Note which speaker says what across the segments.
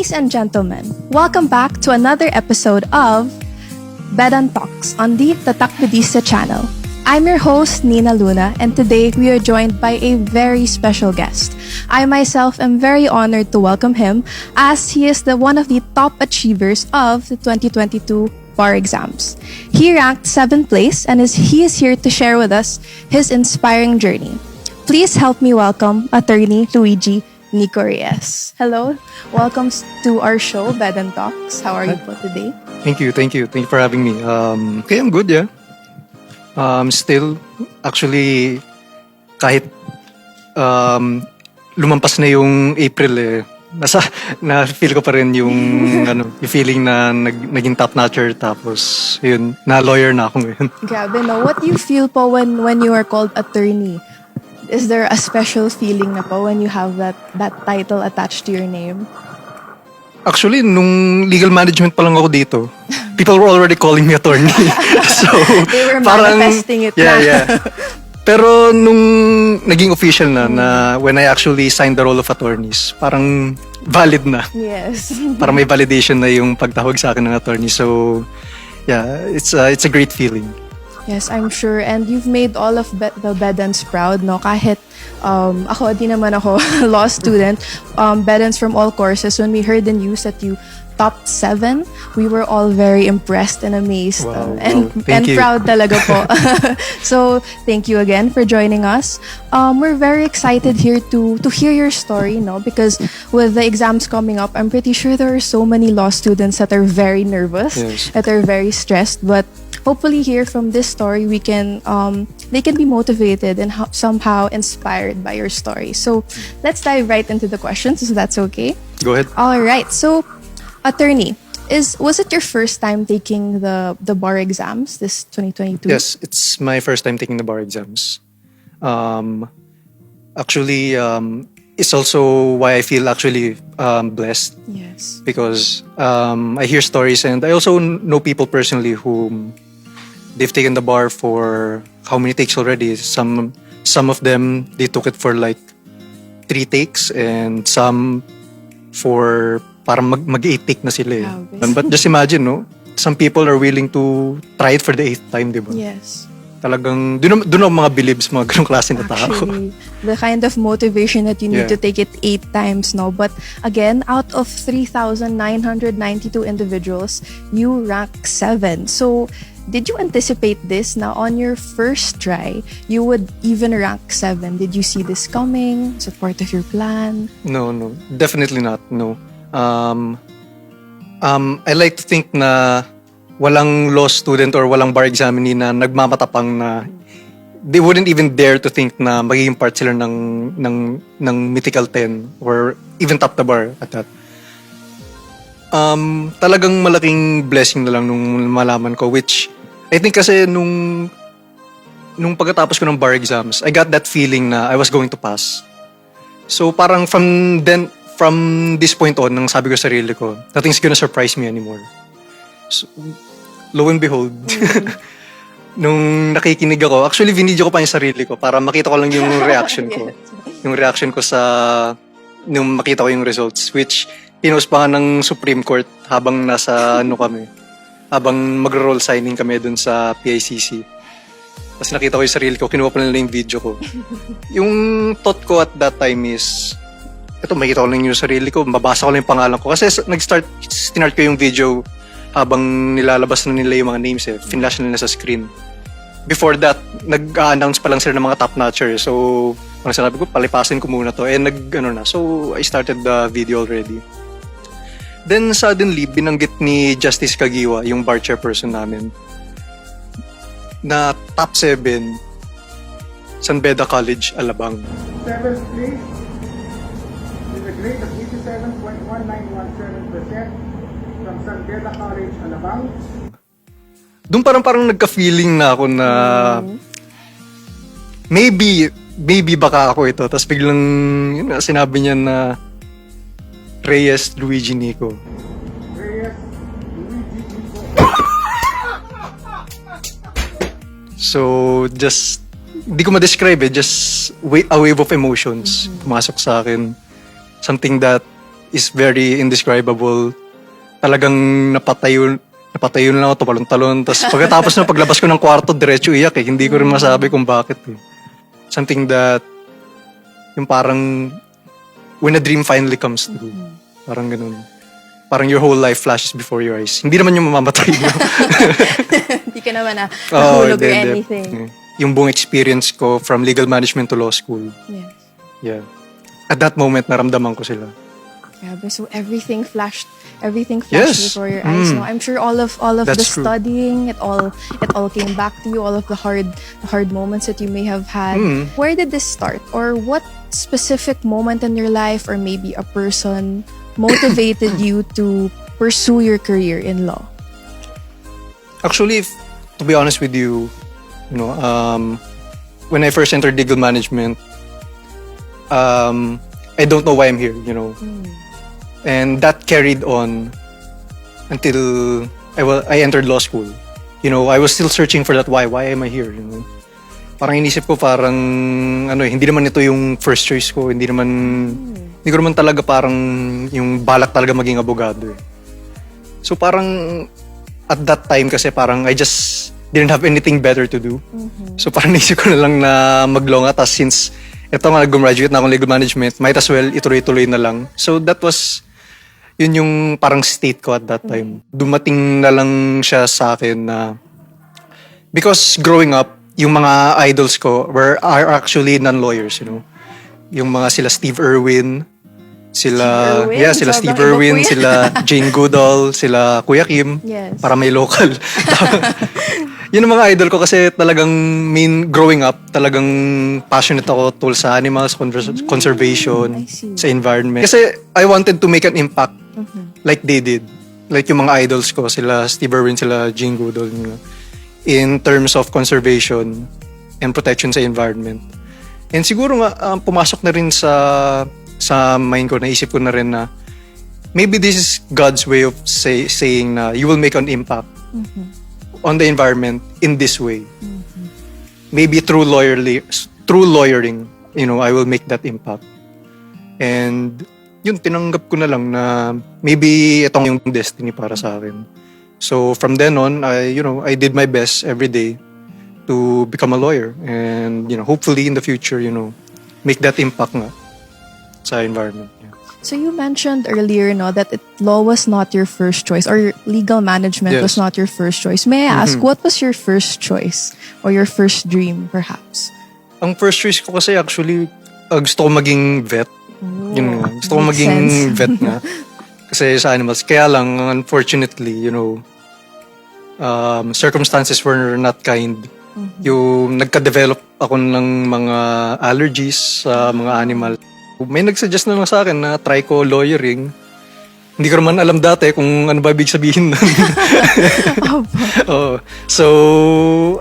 Speaker 1: Ladies and gentlemen, welcome back to another episode of Bedan Talks on the Tatak Budista channel. I'm your host, Nina Luna, and today we are joined by a very special guest. I myself am very honored to welcome him as he is one of the top achievers of the 2022 bar exams. He ranked 7th place and he is here to share with us his inspiring journey. Please help me welcome Attorney Luigi Nico Reyes. Hello, welcome to our show, Bedan Talks. How are you po today?
Speaker 2: Thank you for having me. Okay, I'm good, yeah. Still, actually, kahit lumampas na yung April na-feel ko pa rin yung yung feeling na naging top-notcher tapos yun, na-lawyer na ako ngayon.
Speaker 1: Grabe, no? What do you feel po when you are called attorney? Is there a special feeling na po when you have that title attached to your name?
Speaker 2: Actually, nung legal management pa lang ako dito, people were already calling me attorney. So,
Speaker 1: they were
Speaker 2: parang,
Speaker 1: manifesting it
Speaker 2: yeah,
Speaker 1: na.
Speaker 2: Yeah. Pero nung naging official na when I actually signed the role of attorneys, parang valid na.
Speaker 1: Yes.
Speaker 2: Parang may validation na yung pagtawag sa akin ng attorney. So, yeah, it's a great feeling.
Speaker 1: Yes, I'm sure. And you've made all of the Bedans proud, no? Kahit ako, di naman ako law student. Bedans from all courses, when we heard the news that you topped 7, we were all very impressed and amazed.
Speaker 2: Wow,
Speaker 1: and
Speaker 2: you.
Speaker 1: proud talaga po. So, thank you again for joining us. We're very excited here to hear your story, no? Because with the exams coming up, I'm pretty sure there are so many law students that are very nervous,
Speaker 2: yes,
Speaker 1: that are very stressed, but hopefully here from this story they can be motivated and somehow inspired by your story. So let's dive right into the questions, if that's okay.
Speaker 2: Go ahead.
Speaker 1: All right. So, attorney, was it your first time taking the bar exams this 2022?
Speaker 2: Yes, it's my first time taking the bar exams. Actually, it's also why I feel actually blessed.
Speaker 1: Yes.
Speaker 2: Because I hear stories and I also know people personally who they've taken the bar for how many takes already. Some of them, they took it for like 3 takes and some for parang mag-8 take na sila eh. But just imagine, no? Some people are willing to try it for the 8th time, di ba?
Speaker 1: Yes.
Speaker 2: Talagang, doon ang mga believes, mga ganong klase na tao.
Speaker 1: Actually, the kind of motivation that you need to take it 8 times, no? But again, out of 3,992 individuals, you rank 7. So, did you anticipate this? Now, on your first try, you would even rank 7. Did you see this coming? Is it part of your plan?
Speaker 2: No. Definitely not, no. I like to think na walang law student or walang bar examinee na nagmamatapang na they wouldn't even dare to think na magiging part sila ng mythical 10 or even top the bar at that. Talagang malaking blessing na lang nung malaman ko, which I think kasi nung pagkatapos ko ng bar exams, I got that feeling na I was going to pass. So parang from this point on, nang sabi ko sa sarili ko, nothing's gonna surprise me anymore. So, lo and behold, nung nakikinig ako, actually video ko pa yung sarili ko para makita ko lang yung reaction ko. Yung reaction ko nung makita ko yung results, which pinost pa nga ng Supreme Court habang habang mag-roll signing kami dun sa PICC. Tapos nakita ko yung sarili ko, kinuha pa nila yung video ko. Yung thought ko at that time is, ito, makita ko lang yung sarili ko, mabasa ko lang yung pangalan ko. Kasi tinart ko yung video habang nilalabas na nila yung mga names eh. Finlash na nila sa screen. Before that, nag-announce pa lang sila ng mga top-notcher. So, ang sinabi ko, palipasin ko muna to. So, I started the video already. Then, suddenly, binanggit ni Justice Kagiwa, yung bar chairperson namin, na top 7 San Beda College, Alabang.
Speaker 3: 7th place with a grade of 87.1917% from San Beda College, Alabang.
Speaker 2: Doon parang nagka-feeling na ako na maybe baka ako ito. Tapos biglang sinabi niya na Reyes Luigi Nico.
Speaker 3: Reyes Luigi Nico.
Speaker 2: So, just di ko ma-describe just a wave of emotions pumasok sa akin. Something that is very indescribable. Talagang napatayo na lang ako, tumalon-talon. Tapos pagkatapos na paglabas ko ng kwarto, diretso iyak eh. Hindi ko rin masabi kung bakit eh. Something that, yung parang, when a dream finally comes true. Parang ganun. Parang your whole life flashes before your eyes. Hindi naman yung mamamatay mo.
Speaker 1: Hindi ka naman nahulog or
Speaker 2: hindi.
Speaker 1: anything.
Speaker 2: Yung buong experience ko from legal management to law school.
Speaker 1: Yes.
Speaker 2: Yeah. At that moment, naramdaman ko sila.
Speaker 1: Grabe, so everything flashed
Speaker 2: Yes.
Speaker 1: before your eyes. No, I'm sure all of the
Speaker 2: That's true.
Speaker 1: studying, it all came back to you. All of the hard moments that you may have had. Where did this start, or what specific moment in your life, or maybe a person, motivated you to pursue your career in law?
Speaker 2: Actually, to be honest with you, when I first entered legal management, I don't know why I'm here, And that carried on until I entered law school. I was still searching for that why. Why am I here? Parang inisip ko hindi naman ito yung first choice ko. Hindi ko naman talaga parang yung balak talaga maging abogado eh. So parang at that time kasi parang I just didn't have anything better to do. So parang naisip ko na lang na mag-law nga. Since ito nga nag-graduate na akong legal management, might as well ituloy-tuloy na lang. So that was, yun yung parang state ko at that time. Dumating na lang siya sa akin na, because growing up, yung mga idols ko are actually non-lawyers, Yung mga sila Steve Irwin, sila Steve Irwin, sila Jane Goodall, sila Kuya Kim,
Speaker 1: Yes.
Speaker 2: para may local. Yun ang mga idol ko kasi talagang growing up, talagang passionate ako tungkol sa animals, conservation,
Speaker 1: I see.
Speaker 2: sa environment. Kasi I wanted to make an impact like they did. Like yung mga idols ko, sila Steve Irwin, sila Jane Goodall, in terms of conservation and protection sa environment. And siguro nga, pumasok na rin sa mind ko, naisip ko na rin na maybe this is God's way of saying na you will make an impact on the environment in this way. Maybe through lawyering, I will make that impact. And yun, tinanggap ko na lang na maybe itong yung destiny para sa akin. So from then on, I did my best every day to become a lawyer, and hopefully in the future, make that impact nga sa environment. Yeah.
Speaker 1: So you mentioned earlier, that law was not your first choice, or legal management was
Speaker 2: Yes.
Speaker 1: not your first choice. May I ask, what was your first choice or your first dream, perhaps?
Speaker 2: Ang first choice ko kasi actually, gusto ko maging vet. Yun nga. Gusto ko
Speaker 1: makes
Speaker 2: maging
Speaker 1: sense.
Speaker 2: vet nga. Kasi sa animals. Kaya lang, unfortunately, circumstances were not kind. Yung nagka-develop ako ng mga allergies sa mga animal. May nagsuggest na lang sa akin na try ko lawyering. Hindi ko naman alam dati kung ano ba ibig sabihin nun. So,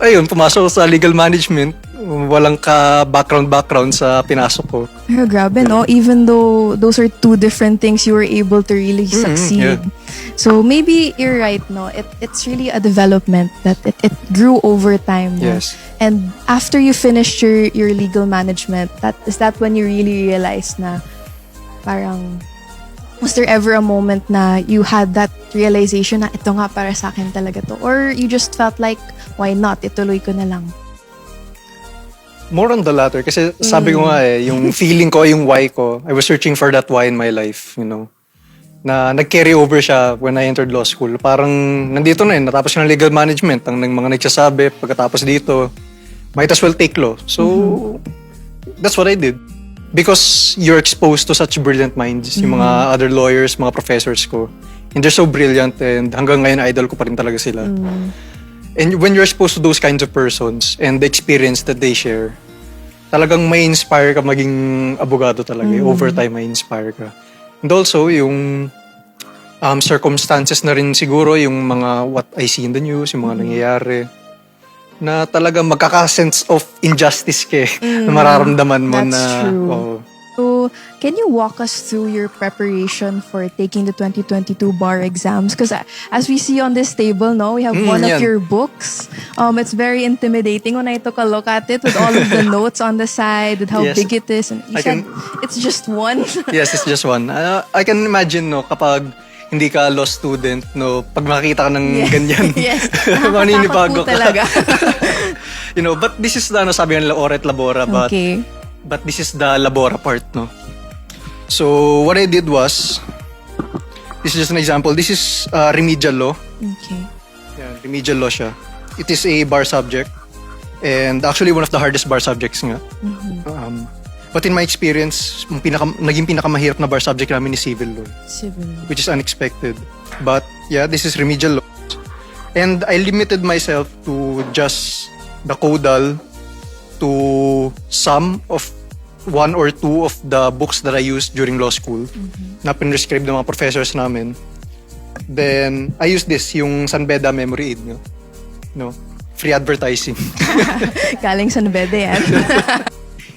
Speaker 2: ayun, pumasok sa legal management. Walang background sa pinasok ko.
Speaker 1: Pero grabe, no? Even though those are two different things, you were able to really succeed.
Speaker 2: Yeah.
Speaker 1: So maybe you're right, no? It's really a development that it grew over time. No?
Speaker 2: Yes.
Speaker 1: And after you finished your legal management, is that when you really realized na parang, was there ever a moment na you had that realization na ito nga para sa akin talaga to? Or you just felt like, why not? Ituloy ko na lang.
Speaker 2: More on the latter. Kasi sabi ko nga yung feeling ko, yung why ko, I was searching for that why in my life, na nag-carry over siya when I entered law school. Parang nandito na natapos ko ng legal management. Ang mga nagsasabi, pagkatapos dito, might as well take law. So, that's what I did. Because you're exposed to such brilliant minds, yung mga other lawyers, mga professors ko. And they're so brilliant, and hanggang ngayon, idol ko pa rin talaga sila. And when you're exposed to those kinds of persons and the experience that they share, talagang may inspire ka maging abogado talaga. Over time, may inspire ka. And also, yung circumstances na rin siguro, yung mga what I see in the news, yung mga nangyayari, na talaga magkaka-sense of injustice ka na mararamdaman mo.
Speaker 1: That's true.
Speaker 2: Oh,
Speaker 1: So, can you walk us through your preparation for taking the 2022 bar exams? Because as we see on this table, no, we have one of
Speaker 2: yan.
Speaker 1: your books It's very intimidating when I took a look at it with all of the notes on the side, with how
Speaker 2: Yes.
Speaker 1: big it is. And you
Speaker 2: I
Speaker 1: said
Speaker 2: can-
Speaker 1: it's just one.
Speaker 2: Yes, it's just one. I can imagine, no, kapag hindi ka law student, no, pag makakita ka ng ganyan,
Speaker 1: Yes.
Speaker 2: maninibago
Speaker 1: Nakakatakot po talaga.
Speaker 2: You know, but this is the, ano, sabi nga nila, ora et labora,
Speaker 1: Okay.
Speaker 2: but this is the labora part, no. So, what I did was, this is just an example. This is remedial law.
Speaker 1: Okay.
Speaker 2: Yeah, remedial law siya. It is a bar subject. And actually, one of the hardest bar subjects nga. But in my experience, naging pinakamahirap na bar subject namin is civil law,
Speaker 1: Civil.
Speaker 2: which is unexpected. But yeah, this is remedial law. And I limited myself to just the caudal, to some of one or two of the books that I used during law school na pinrescribe ng mga professors namin. Then, I used this, yung San Beda memory aid. No? Free advertising.
Speaker 1: Galing sa Nubede yan.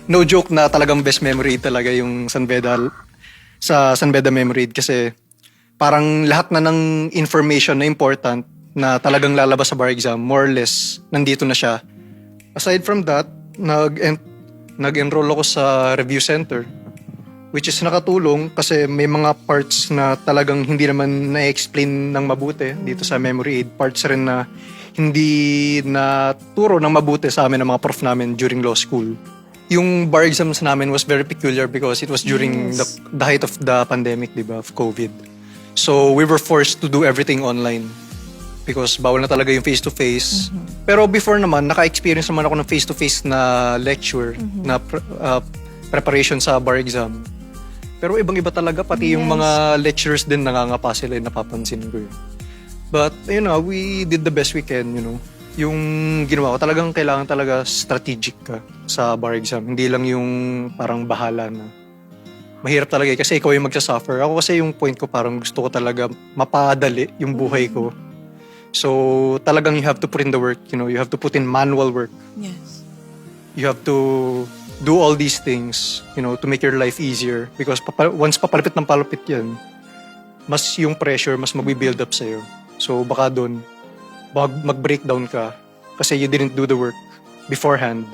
Speaker 2: No joke na talagang best memory aid talaga yung San Beda sa San Beda memory aid kasi parang lahat na ng information na important na talagang lalabas sa bar exam, more or less, nandito na siya. Aside from that, nag-enroll ako sa review center, which is nakatulong kasi may mga parts na talagang hindi naman na-explain ng mabuti dito sa memory aid. Parts rin na hindi na turo ng mabuti sa amin ng mga prof namin during law school. Yung bar exams namin was very peculiar because it was during the height of the pandemic, di ba, of COVID. So we were forced to do everything online because bawal na talaga yung face-to-face. Pero before naman, naka-experience naman ako ng face-to-face na lecture, na preparation sa bar exam. Pero ibang-iba talaga, pati yung mga lecturers din nangangapa sila, napapansin ko yun. But, you know, we did the best we can, you know. Yung ginawa ko, talagang kailangan talaga strategic ka sa bar exam. Hindi lang yung parang bahala na. Mahirap talaga kasi ikaw yung magsasuffer. Ako kasi yung point ko parang gusto ko talaga mapadali yung buhay ko. So, talagang you have to put in the work, you know. You have to put in manual work.
Speaker 1: Yes.
Speaker 2: You have to do all these things, you know, to make your life easier. Because once papalapit ng palapit yan, mas yung pressure, mas magbi-build up sa'yo. So, baka doon, mag-breakdown ka kasi you didn't do the work beforehand.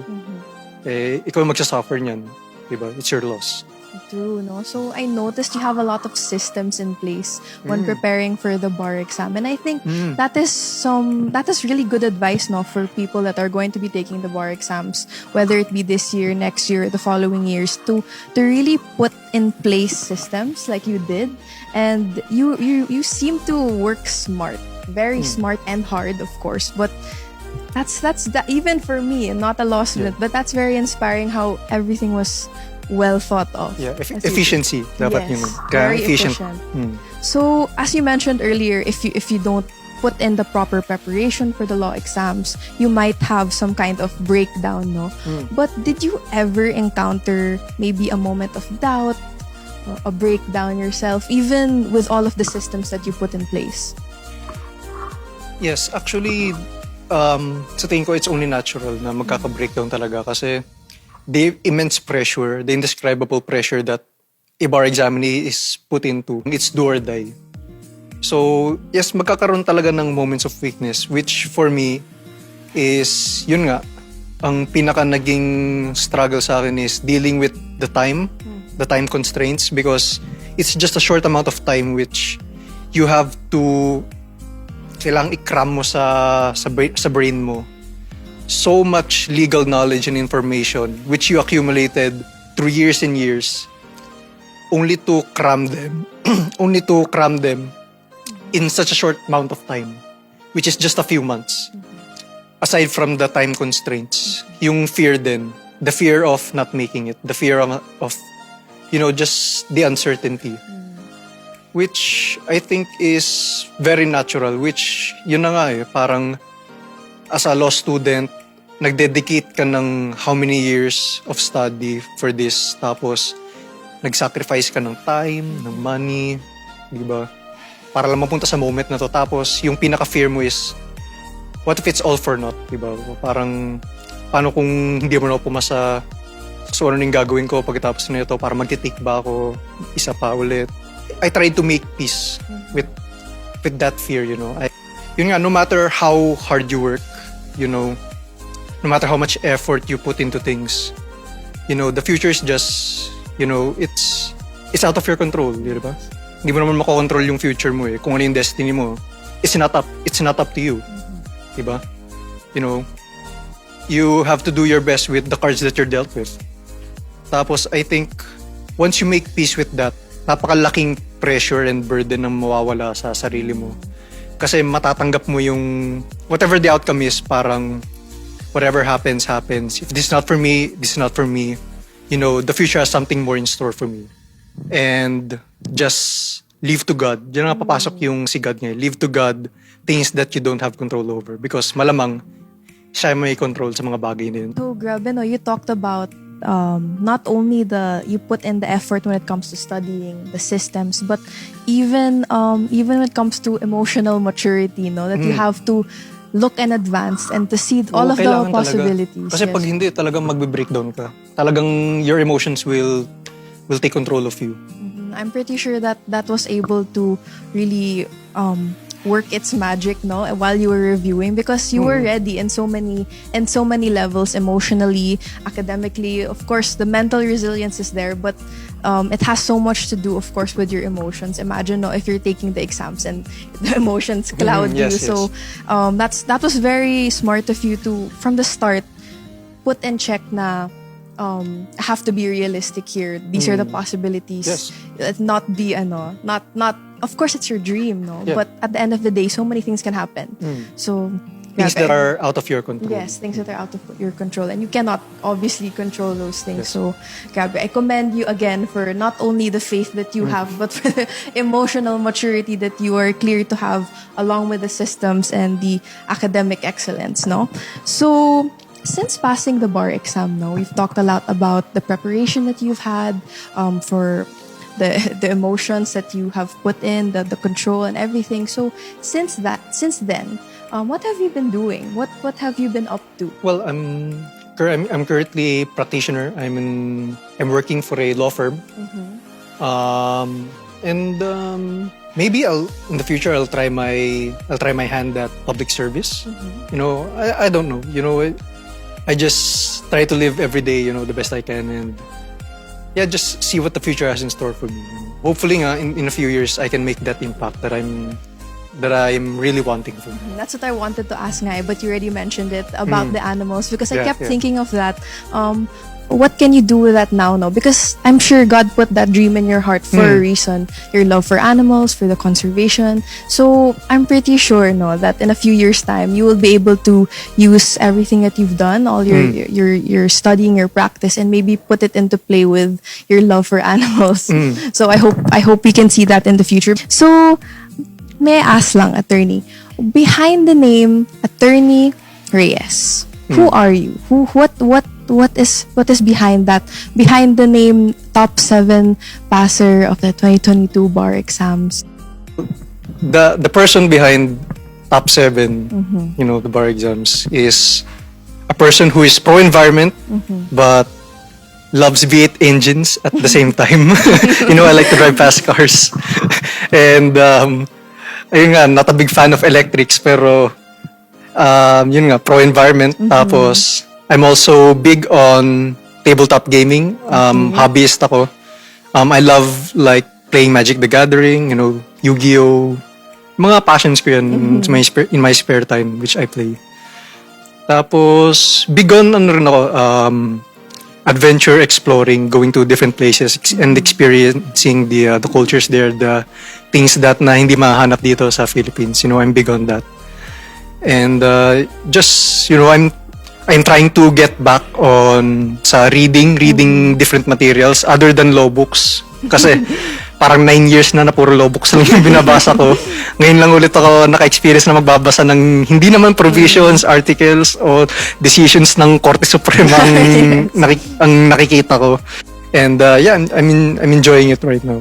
Speaker 2: Eh, ikaw yung magsasuffer niyan. Diba? It's your loss.
Speaker 1: True, no? So I noticed you have a lot of systems in place when preparing for the bar exam. And I think that is really good advice, no, for people that are going to be taking the bar exams, whether it be this year, next year, the following years, to really put in place systems like you did. And you seem to work smart. Very smart and hard, of course. But that's that, even for me, not a law student, but that's very inspiring how everything was well thought of.
Speaker 2: Yeah,
Speaker 1: As you-
Speaker 2: efficiency. Dapat
Speaker 1: Yes,
Speaker 2: yun.
Speaker 1: very
Speaker 2: Efficient.
Speaker 1: efficient. So, as you mentioned earlier, if you don't put in the proper preparation for the law exams, you might have some kind of breakdown, no? But did you ever encounter maybe a moment of doubt, a breakdown yourself, even with all of the systems that you put in place?
Speaker 2: Yes, actually, sa tingin ko, it's only natural na magkaka-breakdown talaga kasi the immense pressure, the indescribable pressure that a bar examinee is put into, it's do or die. So, yes, magkakaroon talaga ng moments of weakness, which for me is, yun nga, ang pinaka naging struggle sa akin is dealing with the time constraints, because it's just a short amount of time which you have to kailangang i-cram mo sa brain mo so much legal knowledge and information which you accumulated through years and years only to cram them in such a short amount of time, which is just a few months. Aside from the time constraints, yung fear din, the fear of not making it, the fear of you know, just the uncertainty, which I think is very natural, which yun na nga parang as a law student, nag-dedicate ka ng how many years of study for this, tapos nag-sacrifice ka ng time, ng money, di ba? Para lang mapunta sa moment na to. Tapos yung pinaka-fear mo is, what if it's all for naught, di ba? Parang, paano kung hindi mo na pumasa, so ano yung gagawin ko pagkatapos na ito, para magtitik ba ako isa pa ulit? I tried to make peace with that fear, you know. Yun nga, no matter how hard you work, no matter how much effort you put into things, the future is just, it's out of your control, di ba? Hindi mo naman makokontrol yung future mo eh. Kung ano yung destiny mo, it's not up to you. Di ba? You have to do your best with the cards that you're dealt with. Tapos, I think, once you make peace with that, napakalaking pressure and burden na mawawala sa sarili mo. Kasi matatanggap mo yung, whatever the outcome is, parang, whatever happens, happens. If this is not for me, this is not for me. The future has something more in store for me. And just leave to God. Diyan nga papasok yung si God ngayon. Leave to God things that you don't have control over. Because malamang, siya may control sa mga bagay na yun.
Speaker 1: So, grabe, no? You talked about not only you put in the effort when it comes to studying the systems, but even when it comes to emotional maturity, no? That you have to look in advance and to see all of the possibilities.
Speaker 2: Kasi pag hindi, talagang magbe-breakdown ka. Talagang your emotions will take control of you.
Speaker 1: I'm pretty sure that was able to really work its magic, no, while you were reviewing, because you were ready in so many levels, emotionally, academically. Of course, the mental resilience is there, but it has so much to do, of course, with your emotions. Imagine, no, if you're taking the exams and the emotions cloud you.
Speaker 2: Yes.
Speaker 1: So that was very smart of you to, from the start, put in check na have to be realistic here. These are the possibilities.
Speaker 2: Yes.
Speaker 1: Not of course it's your dream, no?
Speaker 2: Yeah.
Speaker 1: But at the end of the day, so many things can happen. So
Speaker 2: Things that are out of your control.
Speaker 1: Yes, things that are out of your control. And you cannot obviously control those things.
Speaker 2: Yes.
Speaker 1: So, grabe, I commend you again for not only the faith that you have, but for the emotional maturity that you are clear to have, along with the systems and the academic excellence, no? So, since passing the bar exam, no, we've talked a lot about the preparation that you've had for the emotions that you have put in, the control and everything. So, since then, what have you been doing? What have you been up to?
Speaker 2: Well, I'm currently a practitioner. I'm working for a law firm. Maybe in the future I'll try my hand at public service. I don't know. I just try to live every day, the best I can, and just see what the future has in store for me. Hopefully, in a few years, I can make that impact that I'm really wanting for.
Speaker 1: That's what I wanted to ask, Ngai, but you already mentioned it about the animals, because I kept thinking of that. What can you do with that now, no? Because I'm sure God put that dream in your heart for a reason. Your love for animals, for the conservation. So I'm pretty sure, no, that in a few years' time, you will be able to use everything that you've done, all your studying, your practice, and maybe put it into play with your love for animals. So I hope we can see that in the future. So, may I ask lang, attorney, behind the name Attorney Reyes, who are you? What is behind that? Behind the name top 7 passer of the 2022 bar exams.
Speaker 2: The person behind top 7, the bar exams, is a person who is pro-environment, but loves V8 engines at the same time. I like to drive fast cars. And ayun nga, not a big fan of electrics, pero yun nga, pro-environment. Tapos, I'm also big on tabletop gaming. Hobbyist ako. I love like playing Magic the Gathering, Yu-Gi-Oh! Mga passions ko yan in my spare time, which I play. Tapos, big on rin ako, adventure exploring, going to different places and experiencing the cultures there, the things that na hindi mahanap dito sa Philippines. I'm big on that. And I'm trying to get back on sa reading different materials other than law books. Kasi parang 9 years na puro law books lang yung binabasa ko. Ngayon lang ulit ako naka-experience na magbabasa ng hindi naman provisions, articles, o decisions ng Korte Suprema ang nakikita ko. And I'm enjoying it right now.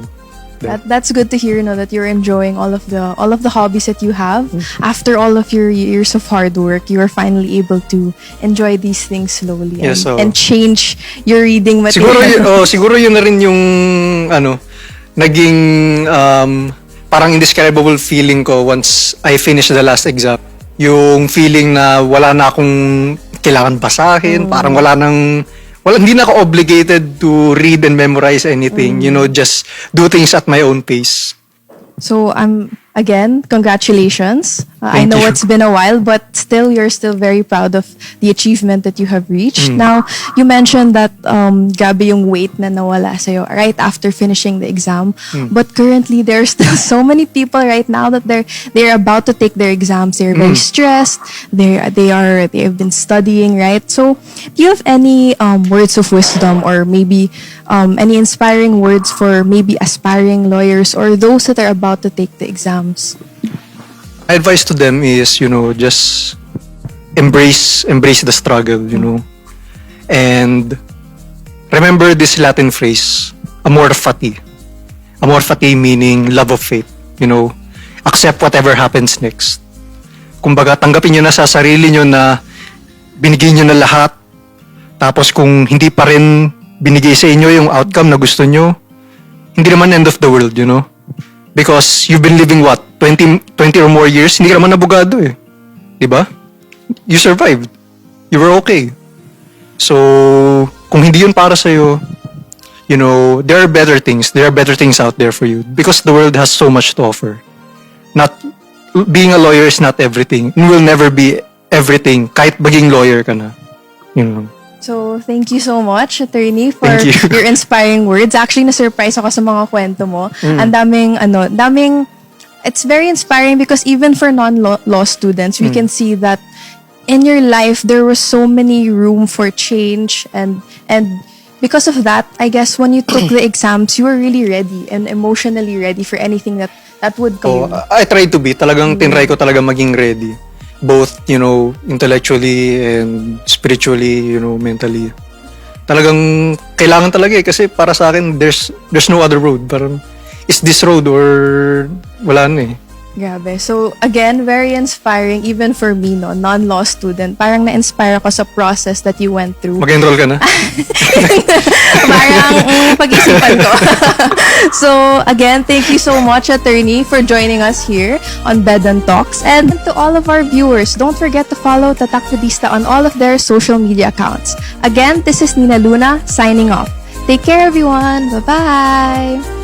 Speaker 1: That's good to hear, that you're enjoying all of the hobbies that you have. After all of your years of hard work, you are finally able to enjoy these things slowly and change your reading material.
Speaker 2: Siguro yun na rin yung naging parang indescribable feeling ko once I finished the last exam. Yung feeling na wala na akong kailangan basahin, parang hindi na ako obligated to read and memorize anything, just do things at my own pace.
Speaker 1: So again, congratulations. I
Speaker 2: Thank
Speaker 1: know
Speaker 2: you.
Speaker 1: it's been a while, but still, you're still very proud of the achievement that you have reached. Now, you mentioned that grabe yung weight na nawala sa'yo right after finishing the exam. But currently, there are still so many people right now that they're about to take their exams. They're very stressed. They have been studying, right? So, do you have any words of wisdom or maybe any inspiring words for maybe aspiring lawyers or those that are about to take the exams?
Speaker 2: My advice to them is, just embrace the struggle, and remember this Latin phrase, amor fati. Amor fati meaning love of faith, accept whatever happens next. Kumbaga, tanggapin nyo na sa sarili nyo na binigay nyo na lahat, tapos kung hindi pa rin binigay sa inyo yung outcome na gusto nyo, hindi naman end of the world, Because you've been living 20 or more years, hindi ka naman abogado eh. Diba? You survived. You were okay. So, kung hindi yun para sa'yo, there are better things. There are better things out there for you. Because the world has so much to offer. Being a lawyer is not everything. It will never be everything. Kahit maging lawyer ka na.
Speaker 1: So, thank you so much, attorney, for
Speaker 2: Thank you.
Speaker 1: your inspiring words. Actually, na-surprise ako sa mga kwento mo. Ang daming, it's very inspiring because even for non-law students, we can see that in your life, there was so many room for change and because of that, I guess when you took the exams, you were really ready and emotionally ready for anything that would come.
Speaker 2: I tried to be. Talagang tinry ko talaga maging ready. Both, intellectually and spiritually, mentally. Talagang kailangan talaga eh. Kasi para sa akin, there's no other road. Parang, is this road or wala na eh.
Speaker 1: Grabe. So, again, very inspiring even for me, no, non-law student. Parang na-inspire ako sa process that you went through.
Speaker 2: Mag-enroll ka na?
Speaker 1: Parang pag-isipan ko. So, again, thank you so much, attorney, for joining us here on Bedan Talks. And to all of our viewers, don't forget to follow Tatak Budista on all of their social media accounts. Again, this is Nina Luna signing off. Take care, everyone. Bye-bye.